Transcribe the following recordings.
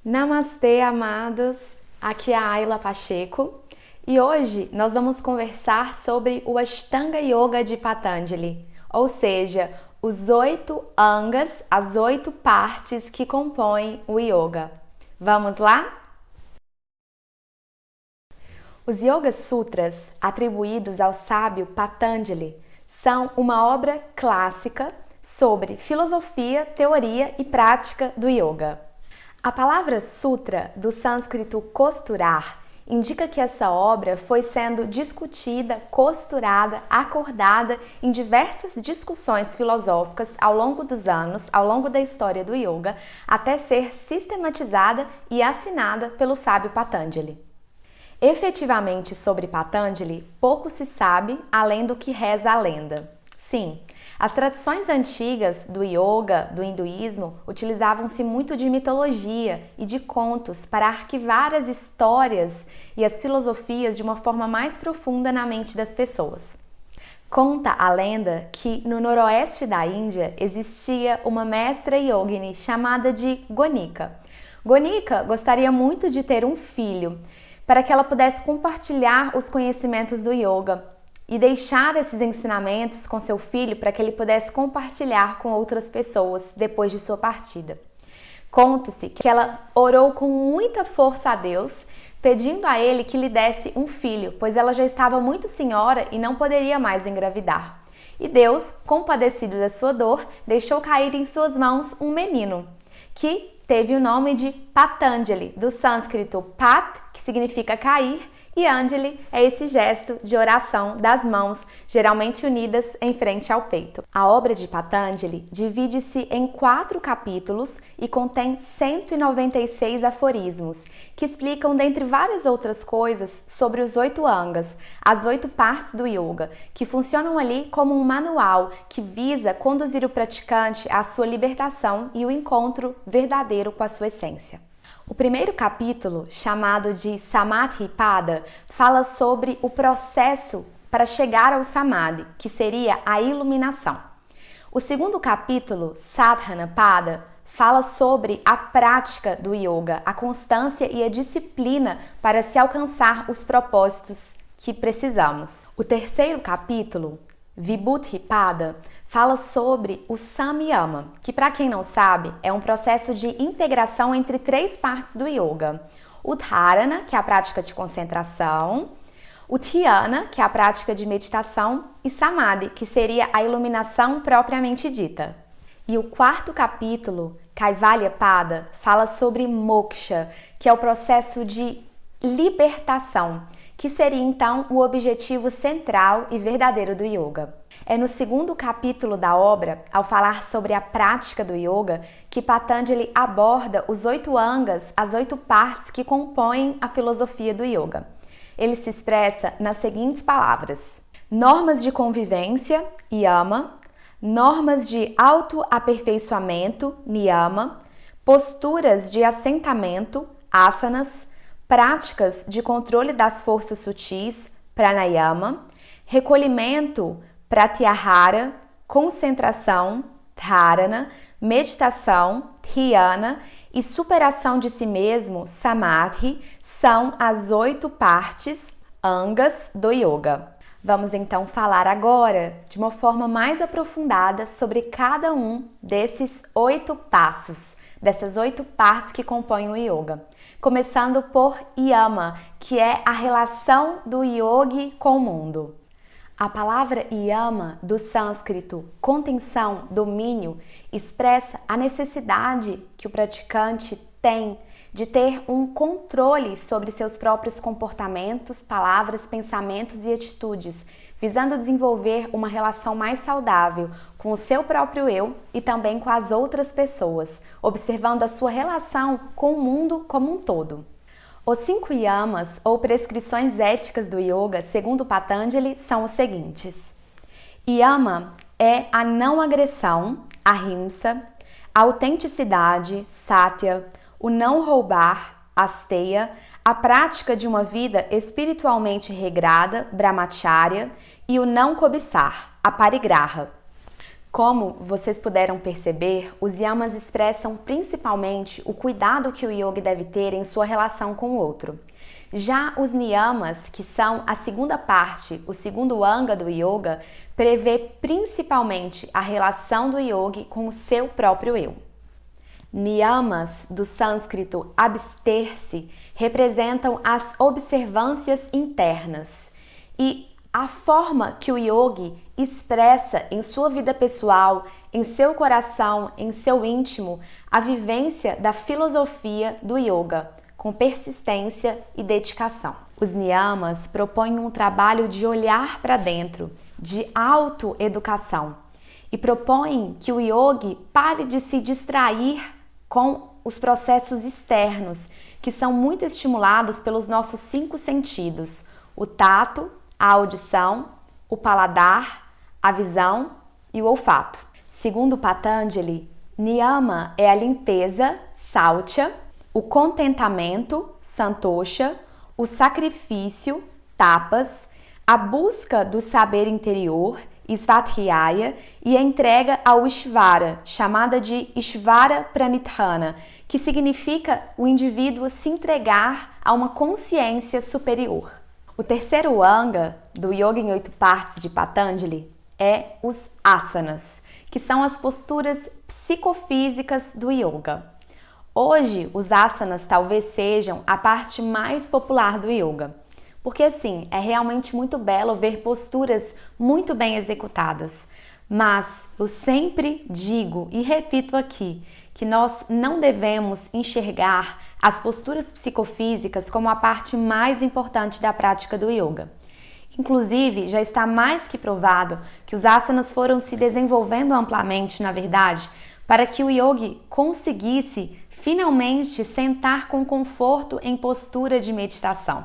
Namastê, amados! Aqui é a Ayla Pacheco e hoje nós vamos conversar sobre o Ashtanga Yoga de Patanjali, ou seja, os 8 angas, as 8 partes que compõem o yoga. Vamos lá? Os Yoga Sutras, atribuídos ao sábio Patanjali, são uma obra clássica sobre filosofia, teoria e prática do yoga. A palavra sutra, do sânscrito costurar, indica que essa obra foi sendo discutida, costurada, acordada em diversas discussões filosóficas ao longo dos anos, ao longo da história do yoga, até ser sistematizada e assinada pelo sábio Patanjali. Efetivamente sobre Patanjali, pouco se sabe além do que reza a lenda. Sim, as tradições antigas do yoga, do hinduísmo, utilizavam-se muito de mitologia e de contos para arquivar as histórias e as filosofias de uma forma mais profunda na mente das pessoas. Conta a lenda que no noroeste da Índia existia uma mestra yogini chamada de Gonika. Gonika gostaria muito de ter um filho para que ela pudesse compartilhar os conhecimentos do yoga e deixar esses ensinamentos com seu filho para que ele pudesse compartilhar com outras pessoas depois de sua partida. Conta-se que ela orou com muita força a Deus, pedindo a ele que lhe desse um filho, pois ela já estava muito senhora e não poderia mais engravidar. E Deus, compadecido da sua dor, deixou cair em suas mãos um menino, que teve o nome de Patanjali, do sânscrito Pat, que significa cair, e Anjali é esse gesto de oração das mãos, geralmente unidas em frente ao peito. A obra de Patanjali divide-se em 4 capítulos e contém 196 aforismos, que explicam, dentre várias outras coisas, sobre os 8 angas, as 8 partes do yoga, que funcionam ali como um manual que visa conduzir o praticante à sua libertação e o encontro verdadeiro com a sua essência. O primeiro capítulo, chamado de Samadhi Pada, fala sobre o processo para chegar ao Samadhi, que seria a iluminação. O segundo capítulo, Sadhana Pada, fala sobre a prática do yoga, a constância e a disciplina para se alcançar os propósitos que precisamos. O terceiro capítulo, Vibhuti Pada, fala sobre o Samyama, que, para quem não sabe, é um processo de integração entre 3 partes do yoga. O Dharana, que é a prática de concentração, o Dhyana, que é a prática de meditação, e Samadhi, que seria a iluminação propriamente dita. E o quarto capítulo, Kaivalya Pada, fala sobre Moksha, que é o processo de libertação, que seria então o objetivo central e verdadeiro do yoga. É no segundo capítulo da obra, ao falar sobre a prática do yoga, que Patanjali aborda os 8 angas, as 8 partes que compõem a filosofia do yoga. Ele se expressa nas seguintes palavras: normas de convivência, yama, normas de autoaperfeiçoamento, niyama, posturas de assentamento, asanas, práticas de controle das forças sutis, pranayama, recolhimento, pratyahara, concentração, dharana, meditação, dhyana e superação de si mesmo, samadhi, são as 8 partes, angas, do yoga. Vamos então falar agora de uma forma mais aprofundada sobre cada um desses 8 passos, dessas 8 partes que compõem o yoga. Começando por yama, que é a relação do yogi com o mundo. A palavra yama, do sânscrito contenção, domínio, expressa a necessidade que o praticante tem de ter um controle sobre seus próprios comportamentos, palavras, pensamentos e atitudes, visando desenvolver uma relação mais saudável com o seu próprio eu e também com as outras pessoas, observando a sua relação com o mundo como um todo. Os 5 yamas, ou prescrições éticas do yoga, segundo Patanjali, são os seguintes. Yama é a não agressão, ahimsa, a autenticidade, satya, o não roubar, asteya, a prática de uma vida espiritualmente regrada, brahmacharya, e o não cobiçar, a parigraha. Como vocês puderam perceber, os yamas expressam principalmente o cuidado que o yogi deve ter em sua relação com o outro. Já os niyamas, que são a segunda parte, o segundo anga do yoga, prevê principalmente a relação do yogi com o seu próprio eu. Niyamas, do sânscrito abster-se, representam as observâncias internas e a forma que o yogi expressa em sua vida pessoal, em seu coração, em seu íntimo, a vivência da filosofia do yoga, com persistência e dedicação. Os niyamas propõem um trabalho de olhar para dentro, de autoeducação, e propõem que o yogi pare de se distrair com os processos externos, que são muito estimulados pelos nossos 5 sentidos: o tato, a audição, o paladar, a visão e o olfato. Segundo Patanjali, niyama é a limpeza, saucha, o contentamento, santosha, o sacrifício, tapas, a busca do saber interior, svadhyaya, e a entrega ao Ishvara, chamada de Ishvara Pranidhana, que significa o indivíduo se entregar a uma consciência superior. O terceiro anga do Yoga em 8 partes de Patanjali é os asanas, que são as posturas psicofísicas do yoga. Hoje, os asanas talvez sejam a parte mais popular do yoga, porque assim, é realmente muito belo ver posturas muito bem executadas. Mas eu sempre digo e repito aqui que nós não devemos enxergar as posturas psicofísicas como a parte mais importante da prática do yoga. Inclusive, já está mais que provado que os asanas foram se desenvolvendo amplamente, na verdade, para que o yogi conseguisse finalmente sentar com conforto em postura de meditação.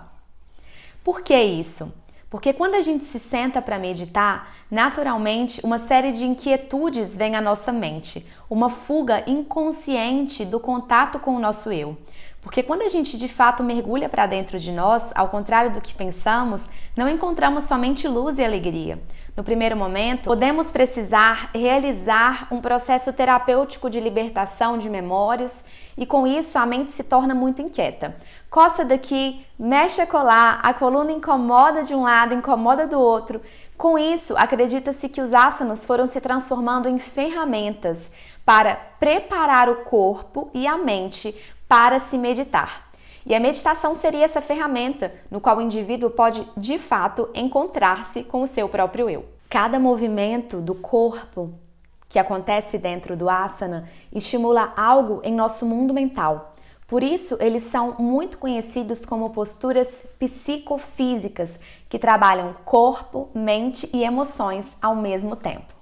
Por que isso? Porque quando a gente se senta para meditar, naturalmente uma série de inquietudes vem à nossa mente, uma fuga inconsciente do contato com o nosso eu. Porque quando a gente de fato mergulha para dentro de nós, ao contrário do que pensamos, não encontramos somente luz e alegria. No primeiro momento, podemos precisar realizar um processo terapêutico de libertação de memórias e com isso a mente se torna muito inquieta. Coça daqui, mexe acolá, a coluna incomoda de um lado, incomoda do outro. Com isso, acredita-se que os asanas foram se transformando em ferramentas para preparar o corpo e a mente para se meditar. E a meditação seria essa ferramenta no qual o indivíduo pode, de fato, encontrar-se com o seu próprio eu. Cada movimento do corpo que acontece dentro do asana estimula algo em nosso mundo mental. Por isso, eles são muito conhecidos como posturas psicofísicas, que trabalham corpo, mente e emoções ao mesmo tempo.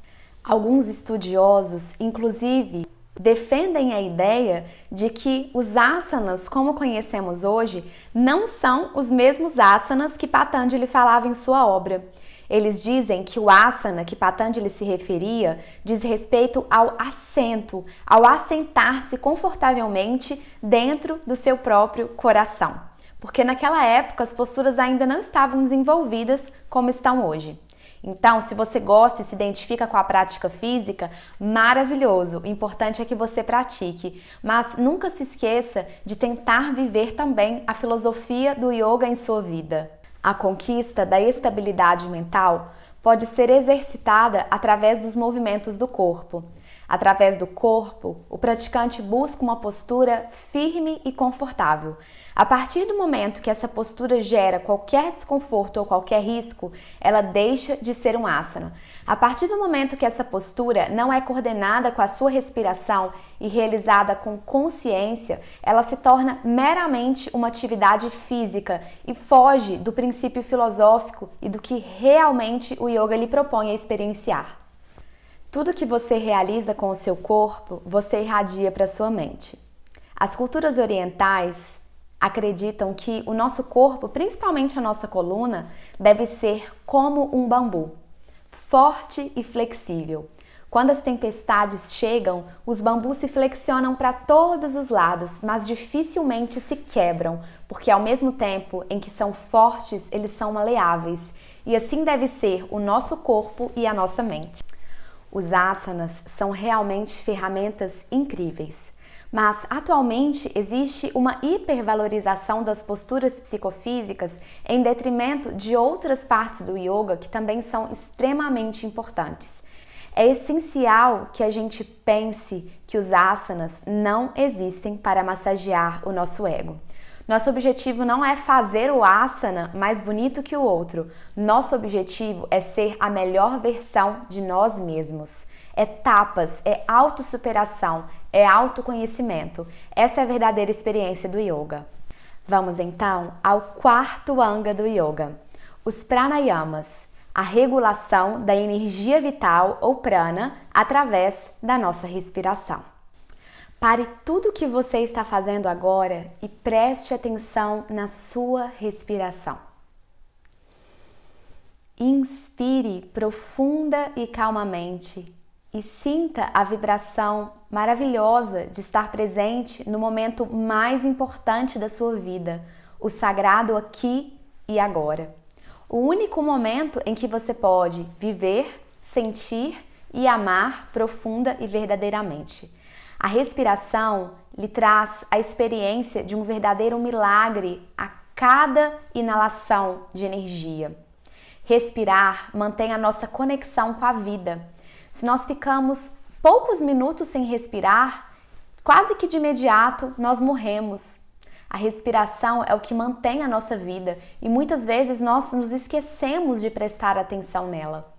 Alguns estudiosos, inclusive, defendem a ideia de que os asanas, como conhecemos hoje, não são os mesmos asanas que Patanjali falava em sua obra. Eles dizem que o asana que Patanjali se referia diz respeito ao assento, ao assentar-se confortavelmente dentro do seu próprio coração. Porque naquela época as posturas ainda não estavam desenvolvidas como estão hoje. Então, se você gosta e se identifica com a prática física, maravilhoso! O importante é que você pratique, mas nunca se esqueça de tentar viver também a filosofia do yoga em sua vida. A conquista da estabilidade mental pode ser exercitada através dos movimentos do corpo. Através do corpo, o praticante busca uma postura firme e confortável. A partir do momento que essa postura gera qualquer desconforto ou qualquer risco, ela deixa de ser um asana. A partir do momento que essa postura não é coordenada com a sua respiração e realizada com consciência, ela se torna meramente uma atividade física e foge do princípio filosófico e do que realmente o yoga lhe propõe a experienciar. Tudo que você realiza com o seu corpo, você irradia para a sua mente. As culturas orientais acreditam que o nosso corpo, principalmente a nossa coluna, deve ser como um bambu, forte e flexível. Quando as tempestades chegam, os bambus se flexionam para todos os lados, mas dificilmente se quebram, porque ao mesmo tempo em que são fortes, eles são maleáveis. E assim deve ser o nosso corpo e a nossa mente. Os asanas são realmente ferramentas incríveis, mas atualmente existe uma hipervalorização das posturas psicofísicas em detrimento de outras partes do yoga que também são extremamente importantes. É essencial que a gente pense que os asanas não existem para massagear o nosso ego. Nosso objetivo não é fazer o asana mais bonito que o outro. Nosso objetivo é ser a melhor versão de nós mesmos. É tapas, é autossuperação, é autoconhecimento. Essa é a verdadeira experiência do yoga. Vamos então ao quarto anga do yoga, os pranayamas, a regulação da energia vital ou prana através da nossa respiração. Pare tudo o que você está fazendo agora e preste atenção na sua respiração. Inspire profunda e calmamente e sinta a vibração maravilhosa de estar presente no momento mais importante da sua vida, o sagrado aqui e agora. O único momento em que você pode viver, sentir e amar profunda e verdadeiramente. A respiração lhe traz a experiência de um verdadeiro milagre a cada inalação de energia. Respirar mantém a nossa conexão com a vida. Se nós ficamos poucos minutos sem respirar, quase que de imediato nós morremos. A respiração é o que mantém a nossa vida e muitas vezes nós nos esquecemos de prestar atenção nela.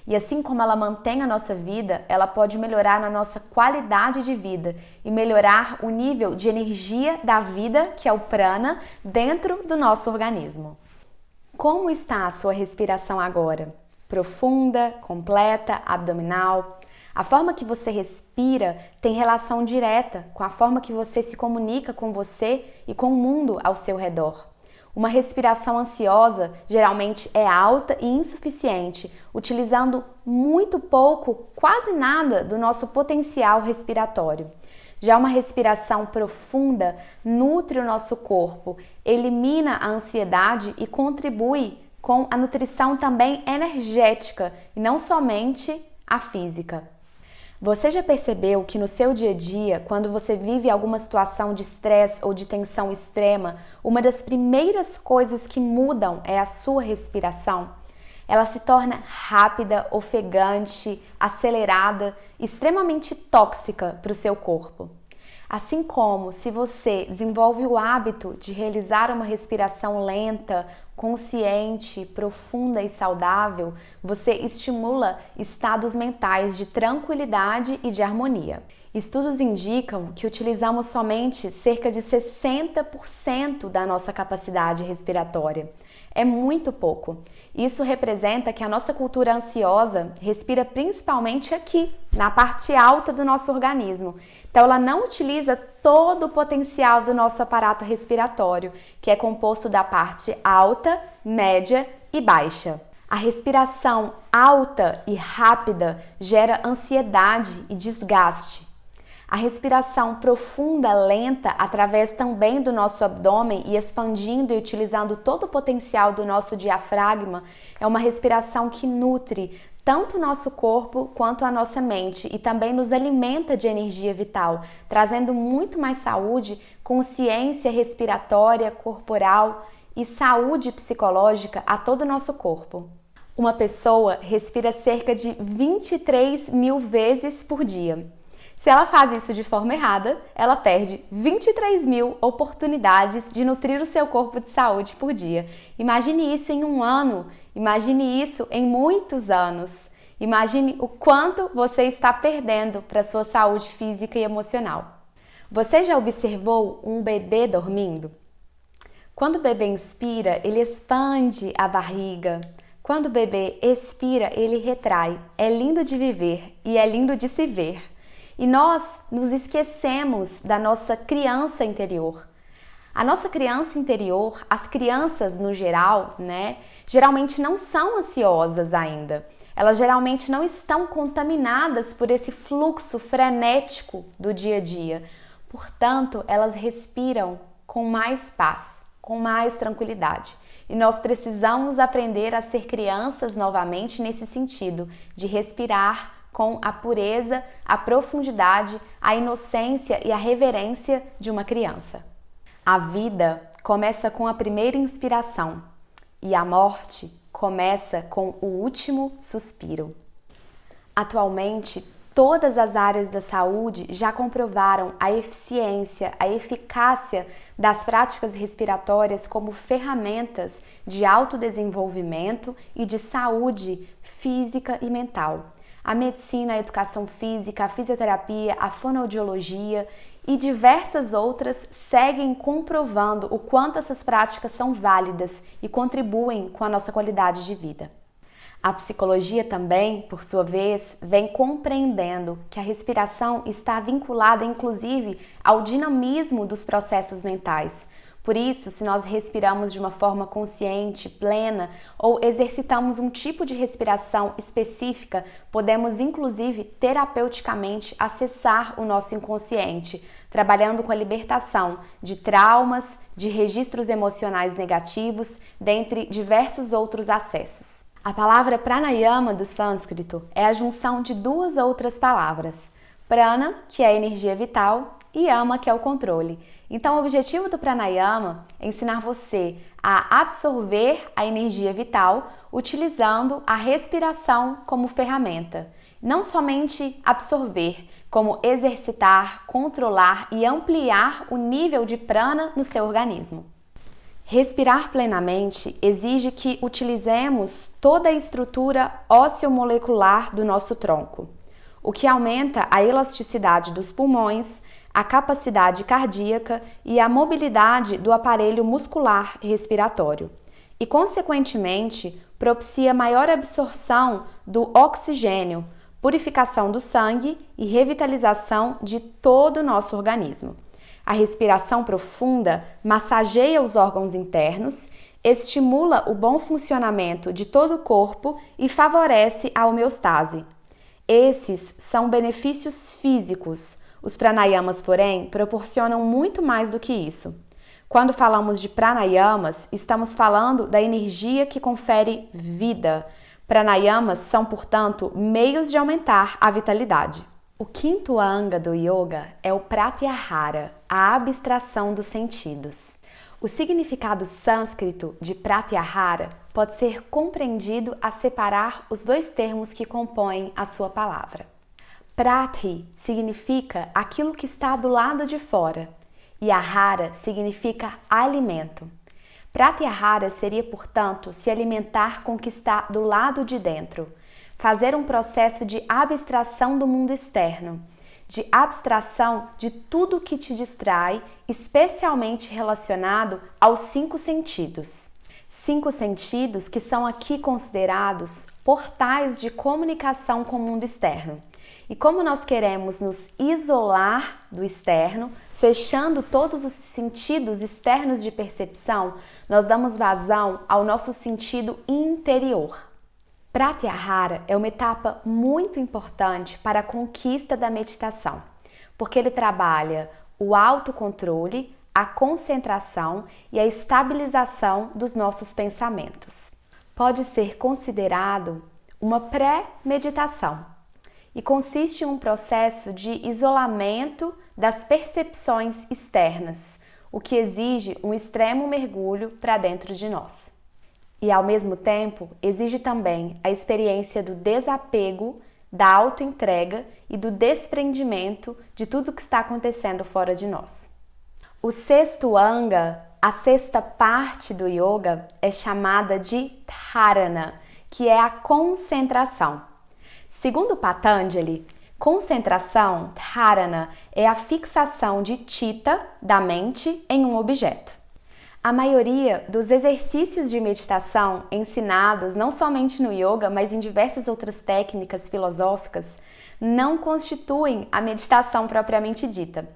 E assim como ela mantém a nossa vida, ela pode melhorar a nossa qualidade de vida e melhorar o nível de energia da vida, que é o prana, dentro do nosso organismo. Como está a sua respiração agora? Profunda, completa, abdominal? A forma que você respira tem relação direta com a forma que você se comunica com você e com o mundo ao seu redor. Uma respiração ansiosa geralmente é alta e insuficiente, utilizando muito pouco, quase nada do nosso potencial respiratório. Já uma respiração profunda nutre o nosso corpo, elimina a ansiedade e contribui com a nutrição também energética e não somente a física. Você já percebeu que no seu dia a dia, quando você vive alguma situação de estresse ou de tensão extrema, uma das primeiras coisas que mudam é a sua respiração? Ela se torna rápida, ofegante, acelerada, extremamente tóxica para o seu corpo. Assim como se você desenvolve o hábito de realizar uma respiração lenta, consciente, profunda e saudável, você estimula estados mentais de tranquilidade e de harmonia. Estudos indicam que utilizamos somente cerca de 60% da nossa capacidade respiratória. É muito pouco. Isso representa que a nossa cultura ansiosa respira principalmente aqui, na parte alta do nosso organismo. Então, ela não utiliza todo o potencial do nosso aparato respiratório, que é composto da parte alta, média e baixa. A respiração alta e rápida gera ansiedade e desgaste. A respiração profunda, lenta, através também do nosso abdômen e expandindo e utilizando todo o potencial do nosso diafragma, é uma respiração que nutre tanto o nosso corpo quanto a nossa mente e também nos alimenta de energia vital, trazendo muito mais saúde, consciência respiratória, corporal e saúde psicológica a todo o nosso corpo. Uma pessoa respira cerca de 23 mil vezes por dia. Se ela faz isso de forma errada, ela perde 23 mil oportunidades de nutrir o seu corpo de saúde por dia. Imagine isso em um ano, imagine isso em muitos anos. Imagine o quanto você está perdendo para a sua saúde física e emocional. Você já observou um bebê dormindo? Quando o bebê inspira, ele expande a barriga. Quando o bebê expira, ele retrai. É lindo de viver e é lindo de se ver. E nós nos esquecemos da nossa criança interior. A nossa criança interior, as crianças no geral, geralmente não são ansiosas ainda. Elas geralmente não estão contaminadas por esse fluxo frenético do dia a dia. Portanto, elas respiram com mais paz, com mais tranquilidade. E nós precisamos aprender a ser crianças novamente nesse sentido, de respirar com a pureza, a profundidade, a inocência e a reverência de uma criança. A vida começa com a primeira inspiração e a morte começa com o último suspiro. Atualmente, todas as áreas da saúde já comprovaram a eficiência, a eficácia das práticas respiratórias como ferramentas de autodesenvolvimento e de saúde física e mental. A medicina, a educação física, a fisioterapia, a fonoaudiologia e diversas outras seguem comprovando o quanto essas práticas são válidas e contribuem com a nossa qualidade de vida. A psicologia também, por sua vez, vem compreendendo que a respiração está vinculada, inclusive, ao dinamismo dos processos mentais. Por isso, se nós respiramos de uma forma consciente, plena, ou exercitamos um tipo de respiração específica, podemos, inclusive, terapeuticamente acessar o nosso inconsciente, trabalhando com a libertação de traumas, de registros emocionais negativos, dentre diversos outros acessos. A palavra pranayama do sânscrito é a junção de duas outras palavras, prana, que é a energia vital, e yama, que é o controle. Então, o objetivo do pranayama é ensinar você a absorver a energia vital utilizando a respiração como ferramenta. Não somente absorver, como exercitar, controlar e ampliar o nível de prana no seu organismo. Respirar plenamente exige que utilizemos toda a estrutura ósseo-molecular do nosso tronco, o que aumenta a elasticidade dos pulmões, a capacidade cardíaca e a mobilidade do aparelho muscular respiratório e, consequentemente, propicia maior absorção do oxigênio, purificação do sangue e revitalização de todo o nosso organismo. A respiração profunda massageia os órgãos internos, estimula o bom funcionamento de todo o corpo e favorece a homeostase. Esses são benefícios físicos. Os pranayamas, porém, proporcionam muito mais do que isso. Quando falamos de pranayamas, estamos falando da energia que confere vida. Pranayamas são, portanto, meios de aumentar a vitalidade. O quinto anga do yoga é o pratyahara, a abstração dos sentidos. O significado sânscrito de pratyahara pode ser compreendido a separar os dois termos que compõem a sua palavra. Prati significa aquilo que está do lado de fora e ahara significa alimento. Pratyahara seria, portanto, se alimentar com o que está do lado de dentro. Fazer um processo de abstração do mundo externo, de abstração de tudo que te distrai, especialmente relacionado aos 5 sentidos. 5 sentidos que são aqui considerados portais de comunicação com o mundo externo. E como nós queremos nos isolar do externo, fechando todos os sentidos externos de percepção, nós damos vazão ao nosso sentido interior. Pratyahara é uma etapa muito importante para a conquista da meditação, porque ele trabalha o autocontrole, a concentração e a estabilização dos nossos pensamentos. Pode ser considerado uma pré-meditação e consiste em um processo de isolamento das percepções externas, o que exige um extremo mergulho para dentro de nós. E, ao mesmo tempo, exige também a experiência do desapego, da autoentrega e do desprendimento de tudo que está acontecendo fora de nós. O sexto anga, a sexta parte do yoga, é chamada de dharana, que é a concentração. Segundo Patanjali, concentração, dharana, é a fixação de chitta, da mente, em um objeto. A maioria dos exercícios de meditação ensinados não somente no yoga, mas em diversas outras técnicas filosóficas, não constituem a meditação propriamente dita.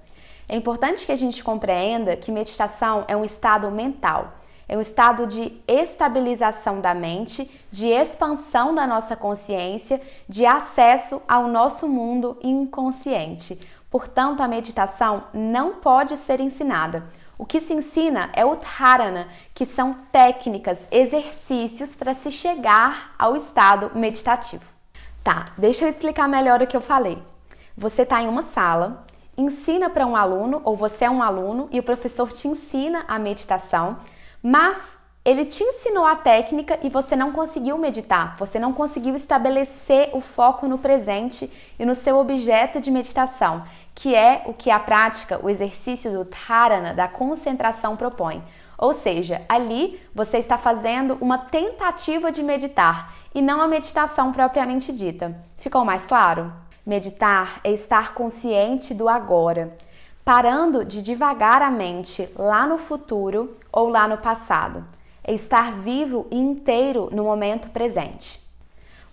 É importante que a gente compreenda que meditação é um estado mental, é um estado de estabilização da mente, de expansão da nossa consciência, de acesso ao nosso mundo inconsciente. Portanto, a meditação não pode ser ensinada. O que se ensina é o dharana, que são técnicas, exercícios para se chegar ao estado meditativo. Tá, deixa eu explicar melhor o que eu falei. Você está em uma sala, ensina para um aluno, ou você é um aluno, e o professor te ensina a meditação, mas ele te ensinou a técnica e você não conseguiu meditar, você não conseguiu estabelecer o foco no presente e no seu objeto de meditação, que é o que a prática, o exercício do Dharana, da concentração, propõe. Ou seja, ali você está fazendo uma tentativa de meditar e não a meditação propriamente dita. Ficou mais claro? Meditar é estar consciente do agora, parando de divagar a mente lá no futuro ou lá no passado. É estar vivo e inteiro no momento presente.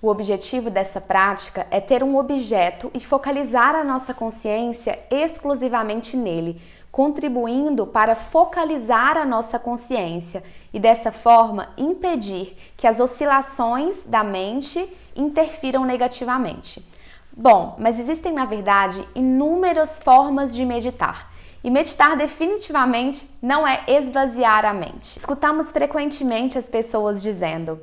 O objetivo dessa prática é ter um objeto e focalizar a nossa consciência exclusivamente nele, contribuindo para focalizar a nossa consciência e dessa forma impedir que as oscilações da mente interfiram negativamente. Bom, mas existem na verdade inúmeras formas de meditar. E meditar definitivamente não é esvaziar a mente. Escutamos frequentemente as pessoas dizendo: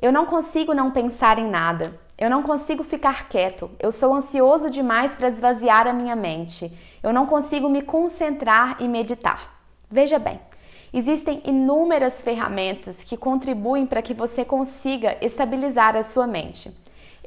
eu não consigo não pensar em nada, eu não consigo ficar quieto, eu sou ansioso demais para esvaziar a minha mente, eu não consigo me concentrar e meditar. Veja bem, existem inúmeras ferramentas que contribuem para que você consiga estabilizar a sua mente.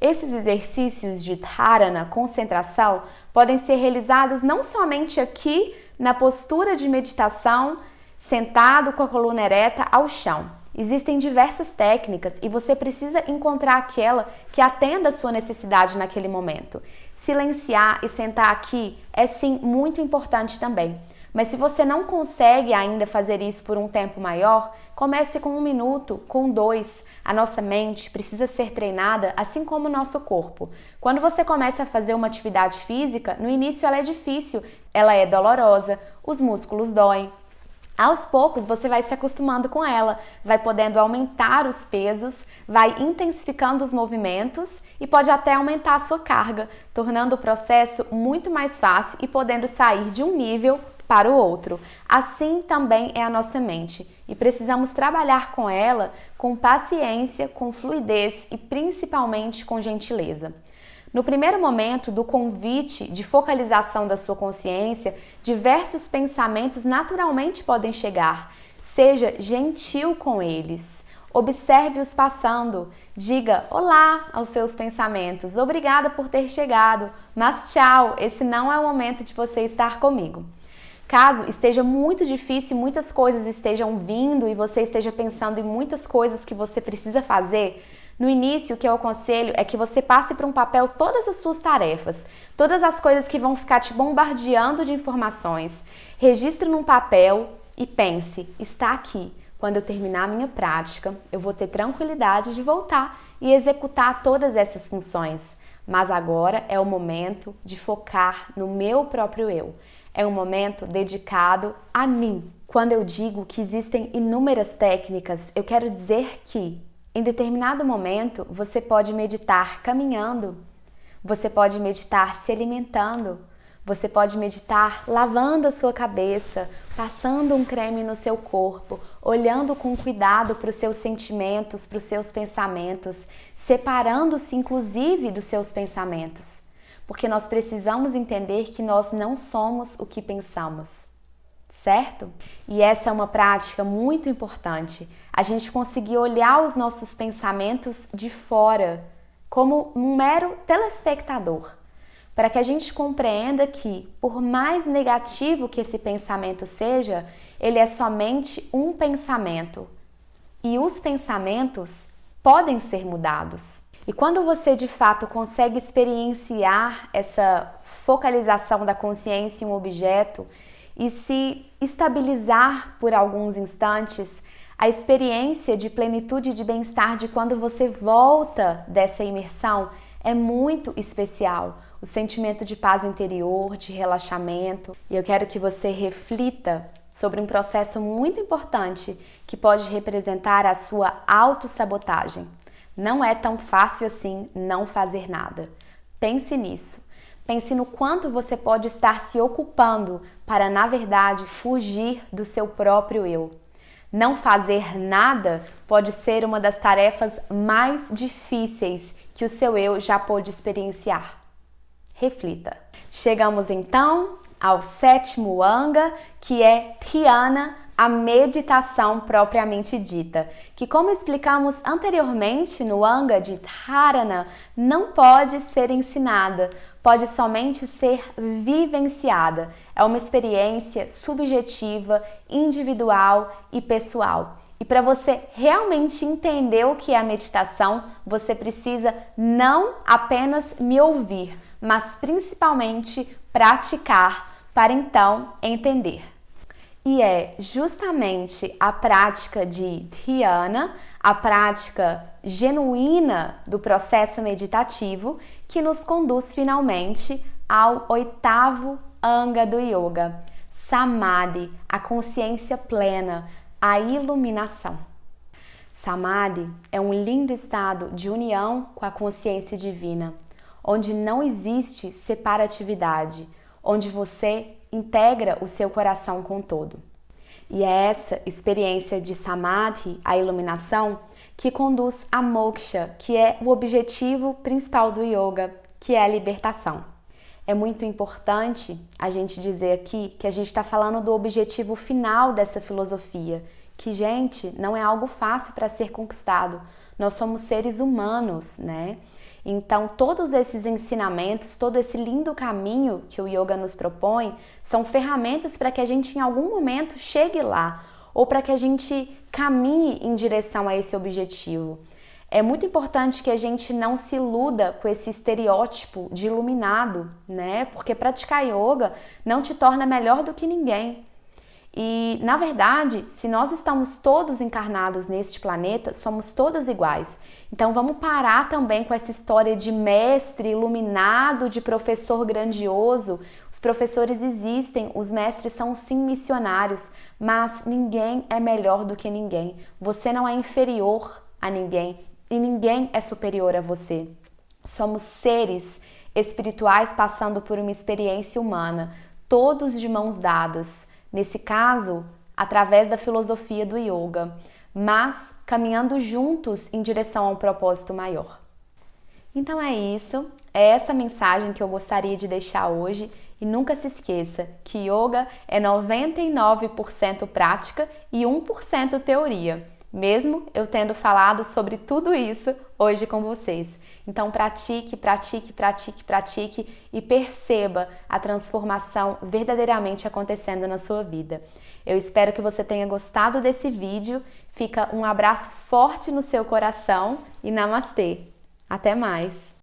Esses exercícios de Dharana, concentração, podem ser realizados não somente aqui na postura de meditação, sentado com a coluna ereta ao chão. Existem diversas técnicas e você precisa encontrar aquela que atenda a sua necessidade naquele momento. Silenciar e sentar aqui é sim muito importante também. Mas se você não consegue ainda fazer isso por um tempo maior, comece com 1 minuto, com 2. A nossa mente precisa ser treinada assim como o nosso corpo. Quando você começa a fazer uma atividade física, no início ela é difícil, ela é dolorosa, os músculos doem. Aos poucos você vai se acostumando com ela, vai podendo aumentar os pesos, vai intensificando os movimentos e pode até aumentar a sua carga, tornando o processo muito mais fácil e podendo sair de um nível para o outro. Assim também é a nossa mente e precisamos trabalhar com ela com paciência, com fluidez e principalmente com gentileza. No primeiro momento do convite de focalização da sua consciência, diversos pensamentos naturalmente podem chegar. Seja gentil com eles. Observe-os passando. Diga olá aos seus pensamentos. Obrigada por ter chegado, mas tchau, esse não é o momento de você estar comigo. Caso esteja muito difícil, muitas coisas estejam vindo e você esteja pensando em muitas coisas que você precisa fazer, no início, o que eu aconselho é que você passe para um papel todas as suas tarefas, todas as coisas que vão ficar te bombardeando de informações. Registre num papel e pense, está aqui. Quando eu terminar a minha prática, eu vou ter tranquilidade de voltar e executar todas essas funções. Mas agora é o momento de focar no meu próprio eu. É um momento dedicado a mim. Quando eu digo que existem inúmeras técnicas, eu quero dizer que em determinado momento, você pode meditar caminhando, você pode meditar se alimentando, você pode meditar lavando a sua cabeça, passando um creme no seu corpo, olhando com cuidado para os seus sentimentos, para os seus pensamentos, separando-se inclusive dos seus pensamentos, porque nós precisamos entender que nós não somos o que pensamos. Certo? E essa é uma prática muito importante. A gente conseguir olhar os nossos pensamentos de fora, como um mero telespectador, para que a gente compreenda que, por mais negativo que esse pensamento seja, ele é somente um pensamento. E os pensamentos podem ser mudados. E quando você de fato consegue experienciar essa focalização da consciência em um objeto, e se estabilizar por alguns instantes, a experiência de plenitude e de bem-estar de quando você volta dessa imersão é muito especial. O sentimento de paz interior, de relaxamento. E eu quero que você reflita sobre um processo muito importante que pode representar a sua autossabotagem. Não é tão fácil assim não fazer nada. Pense nisso. Pense no quanto você pode estar se ocupando para, na verdade, fugir do seu próprio eu. Não fazer nada pode ser uma das tarefas mais difíceis que o seu eu já pôde experienciar? Reflita. Chegamos então ao 7º Anga, que é Dhyana, a meditação propriamente dita, que, como explicamos anteriormente no Anga de Dharana, não pode ser ensinada, pode somente ser vivenciada. É uma experiência subjetiva, individual e pessoal. E para você realmente entender o que é a meditação, você precisa não apenas me ouvir, mas principalmente praticar para então entender. E é justamente a prática de Dhyana, a prática genuína do processo meditativo, que nos conduz finalmente ao 8º Anga do Yoga, Samadhi, a consciência plena, a iluminação. Samadhi é um lindo estado de união com a consciência divina, onde não existe separatividade, onde você integra o seu coração com todo. E é essa experiência de Samadhi, a iluminação, que conduz a moksha, que é o objetivo principal do yoga, que é a libertação. É muito importante a gente dizer aqui que a gente está falando do objetivo final dessa filosofia, que, gente, não é algo fácil para ser conquistado. Nós somos seres humanos, né? Então, todos esses ensinamentos, todo esse lindo caminho que o yoga nos propõe, são ferramentas para que a gente em algum momento chegue lá, ou para que a gente caminhe em direção a esse objetivo. É muito importante que a gente não se iluda com esse estereótipo de iluminado, né? Porque praticar yoga não te torna melhor do que ninguém. E, na verdade, se nós estamos todos encarnados neste planeta, somos todos iguais. Então, vamos parar também com essa história de mestre iluminado, de professor grandioso. Os professores existem, os mestres são sim missionários, mas ninguém é melhor do que ninguém. Você não é inferior a ninguém e ninguém é superior a você. Somos seres espirituais passando por uma experiência humana, todos de mãos dadas. Nesse caso, através da filosofia do yoga, mas caminhando juntos em direção a um propósito maior. Então é isso, é essa mensagem que eu gostaria de deixar hoje, e nunca se esqueça que yoga é 99% prática e 1% teoria, mesmo eu tendo falado sobre tudo isso hoje com vocês. Então pratique, pratique, pratique, pratique e perceba a transformação verdadeiramente acontecendo na sua vida. Eu espero que você tenha gostado desse vídeo. Fica um abraço forte no seu coração e namastê. Até mais!